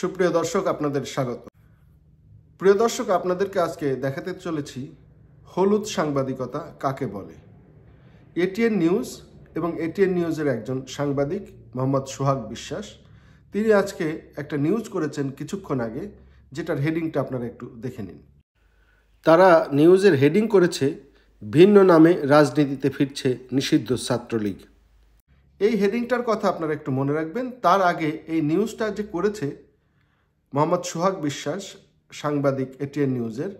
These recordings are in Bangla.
সুপ্রিয় দর্শক, আপনাদের স্বাগত। প্রিয় দর্শক, আপনাদেরকে আজকে দেখাতে চলেছি হলুদ সাংবাদিকতা কাকে বলে। এটিএন নিউজ এবং এটিএন নিউজের একজন সাংবাদিক মোহাম্মদ সোহাগ বিশ্বাস, তিনি আজকে একটা নিউজ করেছেন কিছুক্ষণ আগে, যেটার হেডিংটা আপনারা একটু দেখে নিন। তারা নিউজের হেডিং করেছে, ভিন্ন নামে রাজনীতিতে ফিরছে নিষিদ্ধ ছাত্রলীগ। এই হেডিংটার কথা আপনারা একটু মনে রাখবেন। তার আগে এই নিউজটা যে করেছে মোহাম্মদ সোহাগ বিশ্বাস, সাংবাদিক এটিএন নিউজের,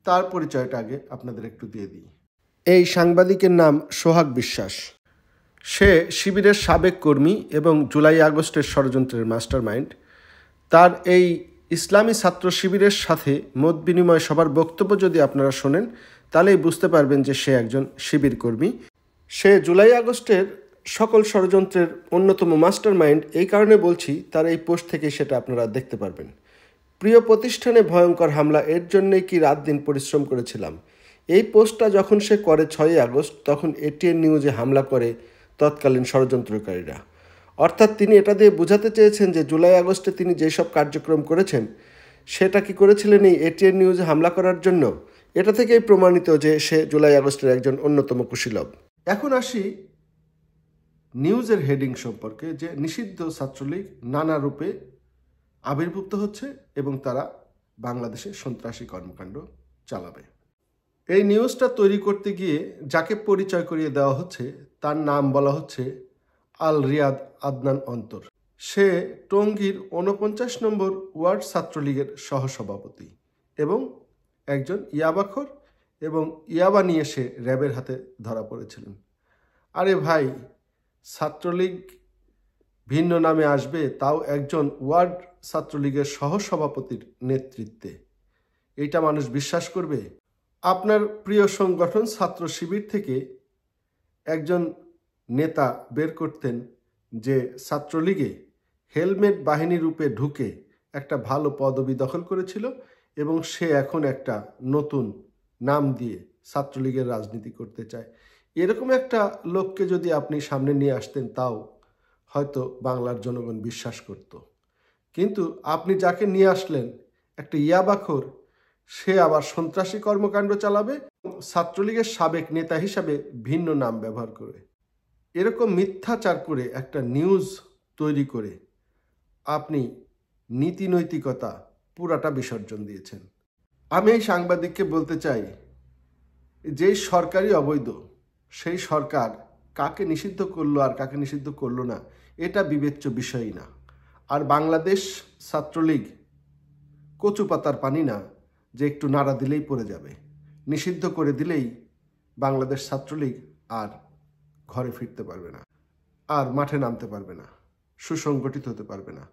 তার পরিচয়টা আগে আপনাদের একটু দিয়ে দিই। এই সাংবাদিকের নাম সোহাগ বিশ্বাস। সে শিবিরের সাবেক কর্মী এবং জুলাই আগস্টের ষড়যন্ত্রের মাস্টারমাইন্ড। তার এই ইসলামী ছাত্র শিবিরের সাথে মত বিনিময় সবার বক্তব্য যদি আপনারা শোনেন, তাহলেই বুঝতে পারবেন যে সে একজন শিবির কর্মী। সে জুলাই আগস্টের সকল ষড়যন্ত্রের অন্যতম মাস্টারমাইন্ড। এই কারণে বলছি, তার এই পোস্ট থেকে সেটা আপনারা দেখতে পারবেন। প্রিয় প্রতিষ্ঠানে ভয়ঙ্কর হামলা, এর জন্যই কি রাত দিন পরিশ্রম করেছিলাম। এই পোস্টটা যখন সে করে 6 আগস্ট, তখন এটিএন নিউজে হামলা করে তৎকালীন ষড়যন্ত্রকারীরা। অর্থাৎ তিনি এটা দিয়ে বোঝাতে চেয়েছেন যে জুলাই আগস্টে তিনি যেসব কার্যক্রম করেছেন, সেটা কি করেছিলেন এই এটিএন নিউজে হামলা করার জন্য। এটা থেকেই প্রমাণিত যে সে জুলাই আগস্টের একজন অন্যতম কুশীলব। এখন আসি নিউজের হেডিং সম্পর্কে, যে নিষিদ্ধ ছাত্রলীগ নানা রূপে আবির্ভূত হচ্ছে এবং তারা বাংলাদেশে সন্ত্রাসী কর্মকাণ্ড চালাবে। এই নিউজটা তৈরি করতে গিয়ে যাকে পরিচয় করিয়ে দেওয়া হচ্ছে, তার নাম বলা হচ্ছে আল রিয়াদ আদনান অন্তর। সে টঙ্গীর 49 নম্বর ওয়ার্ড ছাত্রলীগের সহসভাপতি এবং একজন ইয়াবাখোর, এবং ইয়াবা নিয়ে সে র্যাবের হাতে ধরা পড়েছিলেন। আরে ভাই, ছাত্রলীগ ভিন্ন নামে আসবে, তাও একজন ওয়ার্ড ছাত্রলীগের সহসভাপতির নেতৃত্বে। এইটা মানুষ বিশ্বাস করবে? আপনার প্রিয় সংগঠন ছাত্র শিবির থেকে একজন নেতা বের করতেন যে ছাত্রলীগে হেলমেট বাহিনী রূপে ঢুকে একটা ভালো পদবি দখল করেছিল, এবং সে এখন একটা নতুন নাম দিয়ে ছাত্রলীগের রাজনীতি করতে চায়। এরকম একটা লোককে যদি আপনি সামনে নিয়ে আসতেন, তাও হয়তো বাংলার জনগণ বিশ্বাস করত। কিন্তু আপনি যাকে নিয়ে আসলেন, একটা ইয়াবাখোর, সে আবার সন্ত্রাসী কর্মকাণ্ড চালাবে, ছাত্রলীগের সাবেক নেতা হিসাবে ভিন্ন নাম ব্যবহার করে। এরকম মিথ্যাচার করে একটা নিউজ তৈরি করে আপনি নীতি নৈতিকতা পুরাটা বিসর্জন দিয়েছেন। আমি এই সাংবাদিককে বলতে চাই, যেই সরকারই অবৈধ, সেই সরকার কাকে নিষিদ্ধ করলো আর কাকে নিষিদ্ধ করলো না, এটা বিবেচ্য বিষয়ই না। আর বাংলাদেশ ছাত্রলীগ কচু পাতার পানি না, যে একটু নাড়া দিলেই পড়ে যাবে। নিষিদ্ধ করে দিলেই বাংলাদেশ ছাত্রলীগ আর ঘরে ফিরতে পারবে না, আর মাঠে নামতে পারবে না, সুসংগঠিত হতে পারবে না।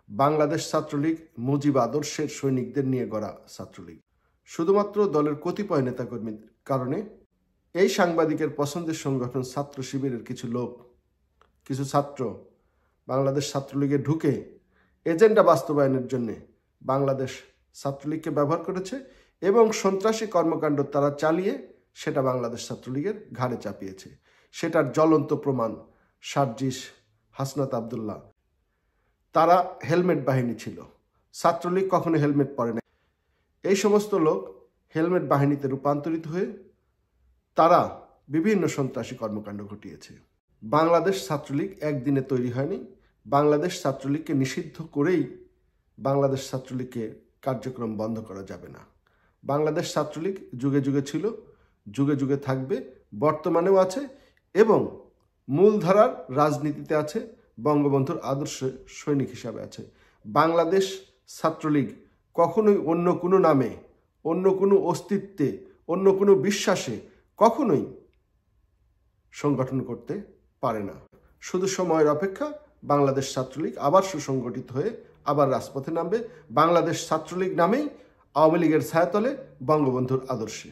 বাংলাদেশ ছাত্রলীগ মুজিব আদর্শের সৈনিকদের নিয়ে গড়া ছাত্রলীগ। শুধুমাত্র দলের কতিপয় নেতাকর্মীর কারণে এই সাংবাদিকের পছন্দের সংগঠন ছাত্র শিবিরের কিছু লোক, কিছু ছাত্র বাংলাদেশ ছাত্রলীগে ঢুকে এজেন্ডা বাস্তবায়নের জন্য বাংলাদেশ ছাত্রলীগকে ব্যবহার করেছে, এবং সন্ত্রাসী কর্মকাণ্ড তারা চালিয়ে সেটা বাংলাদেশ ছাত্রলীগের ঘাড়ে চাপিয়েছে। সেটার জ্বলন্ত প্রমাণ সার্জিস, হাসনাত আবদুল্লাহ। তারা হেলমেট বাহিনী ছিল, ছাত্রলীগ কখনো হেলমেট পরে না। এই সমস্ত লোক হেলমেট বাহিনীতে রূপান্তরিত হয়ে তারা বিভিন্ন সন্ত্রাসী কর্মকাণ্ড ঘটিয়েছে। বাংলাদেশ ছাত্রলীগ একদিনে তৈরি হয়নি। বাংলাদেশ ছাত্রলীগকে নিষিদ্ধ করেই বাংলাদেশ ছাত্রলীগকে কার্যক্রম বন্ধ করা যাবে না। বাংলাদেশ ছাত্রলীগ যুগে যুগে ছিল, যুগে যুগে থাকবে, বর্তমানেও আছে, এবং মূলধারার রাজনীতিতে আছে, বঙ্গবন্ধুর আদর্শ সৈনিক হিসাবে আছে। বাংলাদেশ ছাত্রলীগ কখনোই অন্য কোনো নামে, অন্য কোনো অস্তিত্বে, অন্য কোনো বিশ্বাসে কখনোই সংগঠন করতে পারে না। শুধু সময়ের অপেক্ষা, বাংলাদেশ ছাত্রলীগ আবার সুসংগঠিত হয়ে আবার রাজপথে নামবে। বাংলাদেশ ছাত্রলীগ নামেই আওয়ামী লীগের ছায়াতলে বঙ্গবন্ধুর আদর্শে।